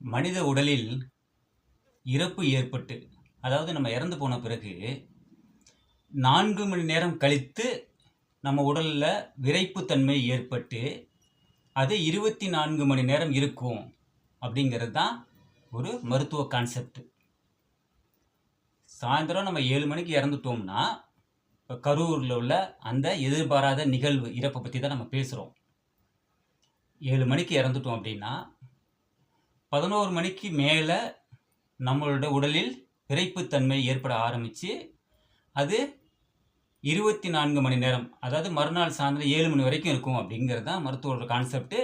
மனித உடலில் இறப்பு ஏற்பட்டு, அதாவது நம்ம இறந்து போன பிறகு 4 மணி நேரம் கழித்து நம்ம உடல்ல விறைப்புத்தன்மை ஏற்பட்டு, அது 24 மணி நேரம் இருக்கும் அப்படிங்கிறது தான் ஒரு மருத்துவ கான்செப்ட். சாயந்தரம் நம்ம 7 மணிக்கு இறந்துட்டோம்னா, இப்போ கரூரில் உள்ள அந்த எதிர்பாராத நிகழ்வு இறப்பை பற்றி தான் நம்ம பேசுகிறோம். 7 மணிக்கு இறந்துட்டோம் அப்படின்னா 11 மணிக்கு மேலே நம்மளோட உடலில் விறைப்புத்தன்மை ஏற்பட ஆரம்பித்து அது 24 மணி நேரம், அதாவது மறுநாள் சாயந்தரம் 7 மணி வரைக்கும் இருக்கும் அப்படிங்கிறது தான் மருத்துவரோட கான்செப்ட்.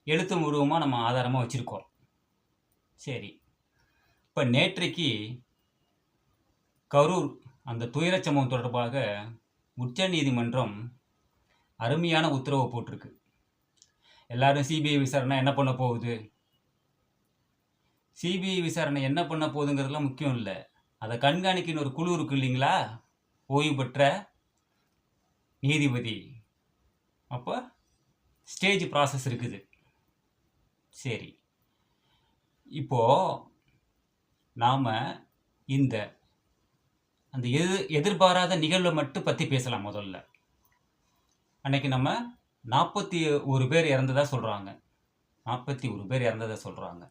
எழுத்து பூர்வமாக நம்ம ஆதாரமாக வச்சுருக்கோம். சரி, இப்போ நேற்றைக்கு கரூர் அந்த துயரச் சம்பவம் தொடர்பாக உச்ச நீதிமன்றம் அருமையான உத்தரவு போட்டிருக்கு. எல்லாரும் சிபிஐ விசாரணை என்ன பண்ண போகுது, சிபிஐ விசாரணை என்ன பண்ண போகுதுங்கிறதுலாம் முக்கியம் இல்லை. அதை கண்காணிக்கின்ற ஒரு குழு இருக்கு இல்லைங்களா, ஓய்வு பெற்ற நீதிபதி. அப்போ ஸ்டேஜ் ப்ராசஸ் இருக்குது. சரி, இப்போது நாம் இந்த அந்த எதிர்பாராத நிகழ்வை மட்டும் பற்றி பேசலாம். முதல்ல அன்னைக்கு நம்ம 41 பேர் இறந்ததாக சொல்கிறாங்க. 41 பேர் இறந்ததாக சொல்கிறாங்க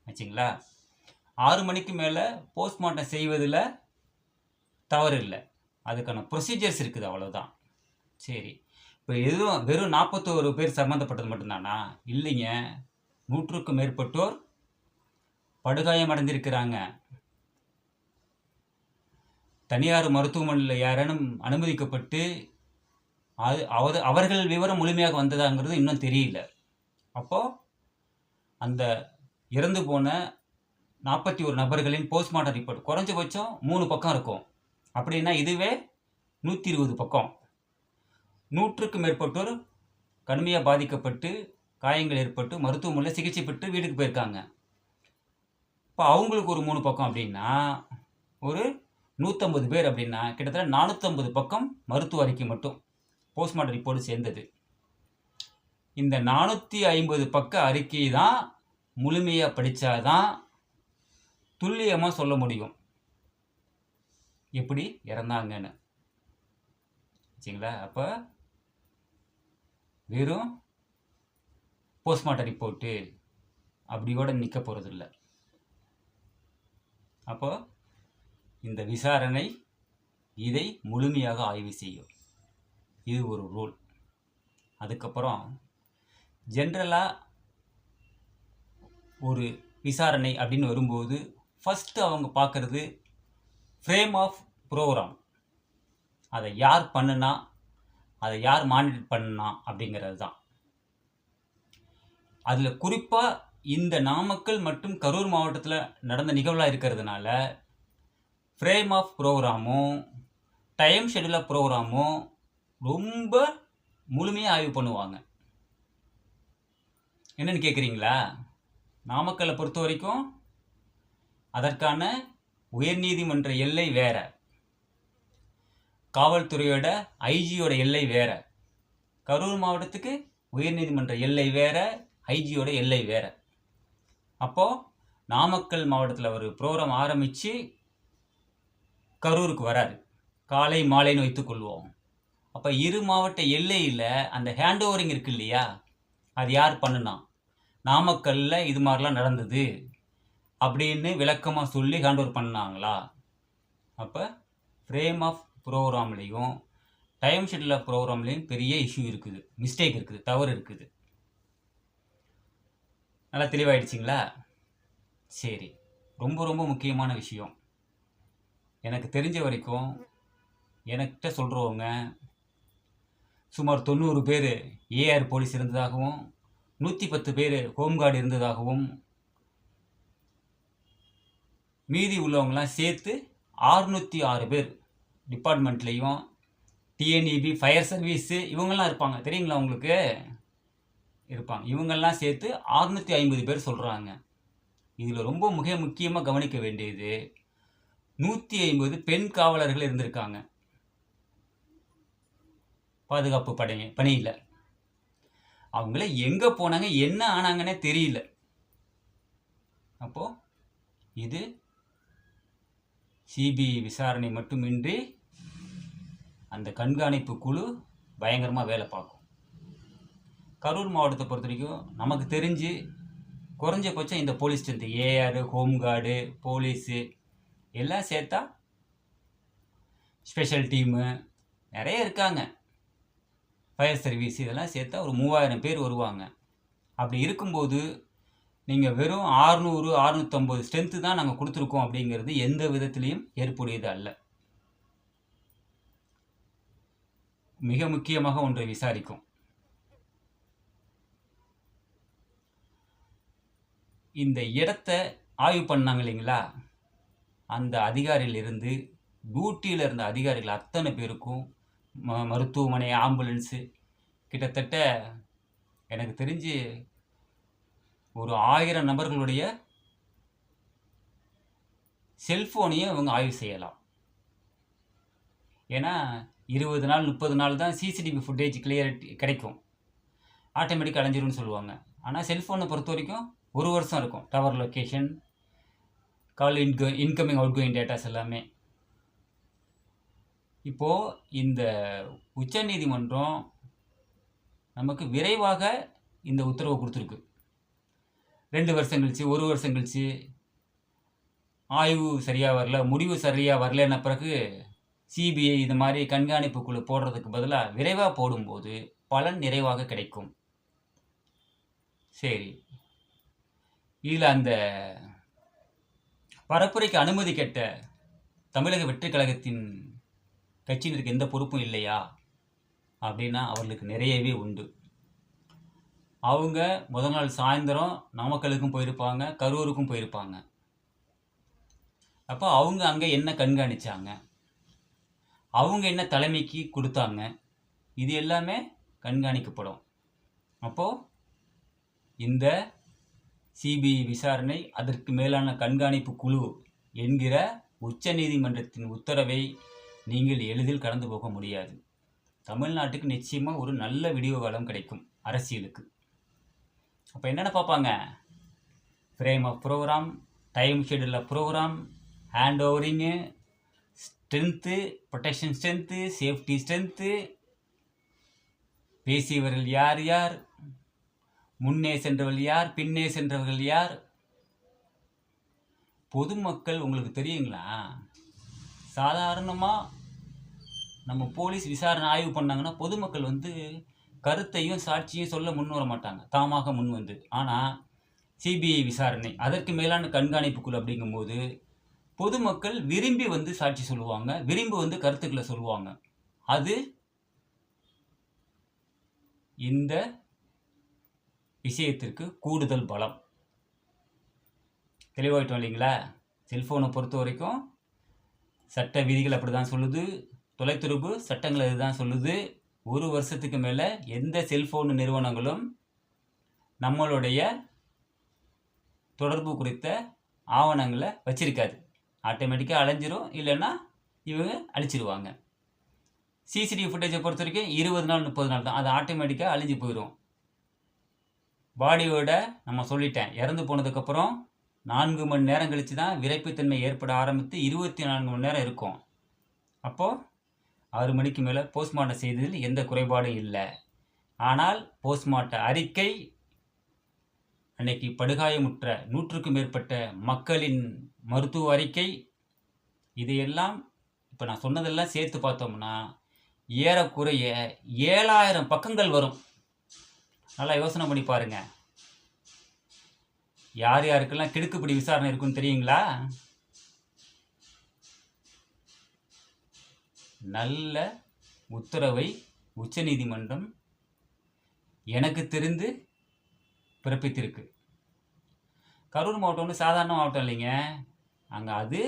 ஆச்சுங்களா. 6 மணிக்கு மேலே போஸ்ட்மார்ட்டம் செய்வதில் தவறு இல்லை, அதுக்கான ப்ரொசீஜர்ஸ் இருக்குது, அவ்வளோதான். சரி, இப்போ எதுவும் வெறும் 41 பேர் சம்மந்தப்பட்டது மட்டும்தானா? இல்லைங்க, 100க்கும் மேற்பட்டோர் படுகாயம் அடைந்திருக்கிறாங்க. தனியார் மருத்துவமனையில் யாரேனும் அனுமதிக்கப்பட்டு அவர்கள் விவரம் முழுமையாக வந்ததாங்கிறது இன்னும் தெரியல. அப்போது அந்த இறந்து போன 41 நபர்களின் போஸ்ட்மார்ட்டம் ரிப்போர்ட் குறைஞ்சபட்சம் 3 பக்கம் இருக்கும். அப்படின்னா இதுவே 120 பக்கம். 100க்கும் மேற்பட்டோர் கடுமையாக பாதிக்கப்பட்டு காயங்கள் ஏற்பட்டு மருத்துவமனையில் சிகிச்சை பெற்று வீட்டுக்கு போயிருக்காங்க. இப்போ அவங்களுக்கு ஒரு 3 பக்கம் அப்படின்னா ஒரு 150 பேர் அப்படின்னா கிட்டத்தட்ட 450 பக்கம் மருத்துவ அறிக்கை மட்டும் போஸ்ட்மார்ட்டம் ரிப்போர்ட் சேர்ந்தது. இந்த 450 பக்க அறிக்கை தான் முழுமையாக படித்தாதான் துல்லியமாக சொல்ல முடியும் எப்படி இறந்தாங்கன்னு. சரிங்களா. அப்போ வெறும் போஸ்ட்மார்ட்டம் ரிப்போர்ட்டு அப்படியோட நிற்க போகிறதில்ல. அப்போ இந்த விசாரணை இதை முழுமையாக ஆய்வு செய்யும். இது ஒரு ரூல். அதுக்கப்புறம் ஜென்ரலாக ஒரு விசாரணை அப்படின்னு வரும்போது ஃபஸ்ட்டு அவங்க பார்க்குறது ஃப்ரேம் ஆஃப் ப்ரோக்ராம். அதை யார் பண்ணுனா, அதை யார் மானிட்டர் பண்ணுனா அப்படிங்கிறது தான். அதில் குறிப்பாக இந்த நாமக்கல் மற்றும் கரூர் மாவட்டத்தில் நடந்த நிகழ்வாக இருக்கிறதுனால ஃப்ரேம் ஆஃப் ப்ரோக்ராமும் டைம் ஷெடியூல் ஆஃப் ப்ரோக்ராமும் ரொம்ப முழுமையாக ஆய்வு பண்ணுவாங்க. என்னென்னு கேட்குறீங்களா? நாமக்கல்லை பொறுத்த வரைக்கும் அதற்கான உயர்நீதிமன்ற எல்லை வேற, காவல்துறையோட ஐஜியோட எல்லை வேற. கரூர் மாவட்டத்துக்கு உயர்நீதிமன்ற எல்லை வேற, ஐஜியோட எல்லை வேற. அப்போது நாமக்கல் மாவட்டத்தில் ஒரு ப்ரோக்ராம் ஆரம்பித்து கரூருக்கு வராது, காலை மாலைன்னு வைத்துக்கொள்வோம். அப்போ இரு மாவட்ட எல்லையில் அந்த ஹேண்ட் ஓவரிங் இருக்கு இல்லையா, அது யார் பண்ணுனா, நாமக்கல்லில் இது மாதிரிலாம் நடந்தது அப்படின்னு விளக்கமாக சொல்லி ஹேண்ட் ஓவர் பண்ணாங்களா? அப்போ ஃப்ரேம் ஆஃப் ப்ரோக்ராம்லேயும் டைம் ஷெடியூல் ஆஃப் ப்ரோக்ராம்லேயும் பெரிய இஷ்யூ இருக்குது, மிஸ்டேக் இருக்குது, தவறு இருக்குது. நல்லா தெளிவாயிடுச்சிங்களா? சரி, ரொம்ப ரொம்ப முக்கியமான விஷயம். எனக்கு தெரிஞ்ச வரைக்கும் என்கிட்ட சொல்கிறவங்க சுமார் 90 பேர் ஏஆர் போலீஸ் இருந்ததாகவும் 110 பேர் ஹோம்கார்டு இருந்ததாகவும் மீதி உள்ளவங்களாம் சேர்த்து 606 பேர் டிபார்ட்மெண்ட்லேயும் டிஎன்இபி ஃபயர் சர்வீஸு இவங்கெல்லாம் இருப்பாங்க. தெரியுங்களா உங்களுக்கு? இருப்பாங்க. இவங்கெல்லாம் சேர்த்து 650 பேர் சொல்கிறாங்க. இதில் ரொம்ப முக்கியமாக கவனிக்க வேண்டியது 150 பெண் காவலர்கள் இருந்திருக்காங்க பாதுகாப்பு பணியில். அவங்கள எங்கே போனாங்க, என்ன ஆனாங்கன்னே தெரியல. அப்போது இது சிபிஐ விசாரணை மட்டுமின்றி அந்த கண்காணிப்பு குழு பயங்கரமாக வேலை பார்க்கும். கரூர் மாவட்டத்தை பொறுத்த வரைக்கும் நமக்கு தெரிஞ்சு குறைஞ்சபட்சம் இந்த police strength AR, home guard, police எல்லாம் சேர்த்தா ஸ்பெஷல் டீமு நிறைய இருக்காங்க, ஃபயர் சர்வீஸ் இதெல்லாம் சேர்த்தா ஒரு 3000 பேர் வருவாங்க. அப்படி இருக்கும்போது நீங்கள் வெறும் 600 650 ஸ்ட்ரென்த்து தான் நாங்கள் கொடுத்துருக்கோம் அப்படிங்கிறது எந்த விதத்துலேயும் ஏற்புடையது அல்ல. மிக முக்கியமாக ஒன்றை விசாரிக்கும். இந்த இடத்த ஆய்வு பண்ணாங்க இல்லைங்களா, அந்த அதிகாரியிலிருந்து டியூட்டியில் இருந்த அதிகாரிகள் அத்தனை பேருக்கும் மருத்துவமனை, ஆம்புலன்ஸு கிட்டத்தட்ட எனக்கு தெரிஞ்சு ஒரு 1000 நபர்களுடைய செல்ஃபோனையும் அவங்க ஆய்வு செய்யலாம். ஏன்னா 20 நாள் 30 நாள் தான் சிசிடிவி ஃபுட்டேஜ் கிளியரிட்டி கிடைக்கும், ஆட்டோமேட்டிக் அலைஞ்சிரும்னு சொல்லுவாங்க. ஆனால் செல்ஃபோனை பொறுத்த வரைக்கும் 1 வருஷம் இருக்கும். Tower location, call incoming out going datas எல்லாமே. இப்போது இந்த உச்சநீதிமன்றம் நமக்கு விரைவாக இந்த உத்தரவை கொடுத்துருக்கு. 2 வருஷம் கழிச்சு, 1 வருஷம் கழிச்சு ஆய்வு சரியாக வரல, முடிவு சரியாக வரலன்ன பிறகு சிபிஐ இது மாதிரி கண்காணிப்பு குழு போடுறதுக்கு பதிலாக விரைவாக போடும்போது பலன் நிறைவாக கிடைக்கும். சரி, இதில் அந்த பரப்புரைக்கு அனுமதி கேட்ட தமிழக வெற்றி கழகத்தின் கட்சியினருக்கு எந்த பொறுப்பும் இல்லையா அப்படின்னா அவர்களுக்கு நிறையவே உண்டு. அவங்க முதல் நாள் சாயந்தரம் நாமக்கலுக்கும் போயிருப்பாங்க, கரூருக்கும் போயிருப்பாங்க. அப்போ அவங்க அங்கே என்ன கண்காணித்தாங்க, அவங்க என்ன தலைமைக்கு கொடுத்தாங்க, இது எல்லாமே கண்காணிக்கப்படும். அப்போது இந்த சிபிஐ விசாரணை, அதற்கு மேலான கண்காணிப்பு குழு என்கிற உச்சநீதிமன்றத்தின் உத்தரவை நீங்கள் எளிதில் கடந்து போக முடியாது. தமிழ்நாட்டுக்கு நிச்சயமாக ஒரு நல்ல விடிவு காலம் கிடைக்கும் அரசியலுக்கு. அப்போ என்னென்ன பார்ப்பாங்க, frame of programme, time schedule of programme, hand overing, strength, protection strength, safety strength, பேசியவர்கள் யார் யார், முன்னே சென்றவர்கள் யார், பின்னே சென்றவர்கள் யார். பொதுமக்கள் உங்களுக்கு தெரியுங்களா, சாதாரணமாக நம்ம போலீஸ் விசாரணை ஆய்வு பண்ணாங்கன்னா பொதுமக்கள் கருத்தையும் சாட்சியும் சொல்ல முன் வர மாட்டாங்க, தாமாக முன் வந்து. ஆனால் சிபிஐ விசாரணை, அதற்கு மேலான கண்காணிப்பு குழு அப்படிங்கும்போது பொதுமக்கள் விரும்பி சாட்சி சொல்லுவாங்க, விரும்பி கருத்துக்களை சொல்லுவாங்க. அது இந்த விஷயத்திற்கு கூடுதல் பலம். தெளிவாயிட்டோம் இல்லைங்களா? செல்ஃபோனை பொறுத்த வரைக்கும் சட்ட விதிகள் அப்படி தான் சொல்லுது, தொலைத்தொடர்பு சட்டங்கள் இதுதான் சொல்லுது. 1 வருஷத்துக்கு மேலே எந்த செல்ஃபோன் நிறுவனங்களும் நம்மளுடைய தொடர்பு குறித்த ஆவணங்களை வச்சிருக்காது. ஆட்டோமேட்டிக்காக அழிஞ்சிரும், இல்லைன்னா இவங்க அழிச்சிடுவாங்க. சிசிடிவி ஃபுட்டேஜை பொறுத்த வரைக்கும் 20 நாள் 30 நாள் தான், அது ஆட்டோமேட்டிக்காக அழிஞ்சு போயிடும். பாடியோட நம்ம சொல்லிட்டேன், இறந்து போனதுக்கப்புறம் 4 மணி நேரம் கழித்து தான் விரைப்புத்தன்மை ஏற்பட ஆரம்பித்து 24 மணி நேரம் இருக்கும். அப்போது 6 மணிக்கு மேலே போஸ்ட்மார்ட்டம் செய்ததில் எந்த குறைபாடும் இல்லை. ஆனால் போஸ்ட்மார்ட்டம் அறிக்கை, அன்னைக்கு படுகாயமுற்ற 100க்கும் மேற்பட்ட மக்களின் மருத்துவ அறிக்கை, இதையெல்லாம் இப்போ நான் சொன்னதெல்லாம் சேர்த்து பார்த்தோம்னா ஏறக்குறைய 7000 பக்கங்கள் வரும். நல்லா யோசனை பண்ணி பாருங்க. யார் யாருக்கெல்லாம் கிடுக்குப்பிடி விசாரணை இருக்குன்னு தெரியுங்களா? நல்ல உத்தரவை உச்சநீதிமன்றம் எனக்கு தெரிந்து பிறப்பித்திருக்கு. கரூர் மாவட்டம் சாதாரண மாவட்டம் இல்லைங்க, அங்கே அது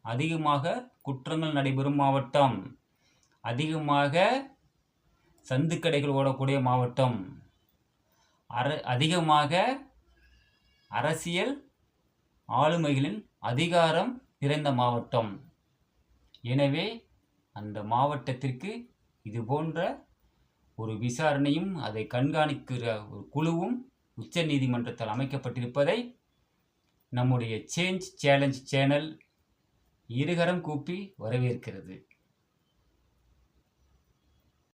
அதிகமாக குற்றங்கள் நடைபெறும் மாவட்டம், அதிகமாக சந்துக்கடைகள் ஓடக்கூடிய மாவட்டம், அதிகமாக அரசியல் ஆளுமைகளின் அதிகாரம் நிறைந்த மாவட்டம். எனவே அந்த மாவட்டத்திற்கு இது போன்ற ஒரு விசாரணையும் அதை கண்காணிக்கிற ஒரு குழுவும் உச்ச நீதிமன்றத்தால் அமைக்கப்பட்டிருப்பதை நம்முடைய சேஞ்ச் சேலஞ்ச் சேனல் இருகரம் கூப்பி வரவேற்கிறது.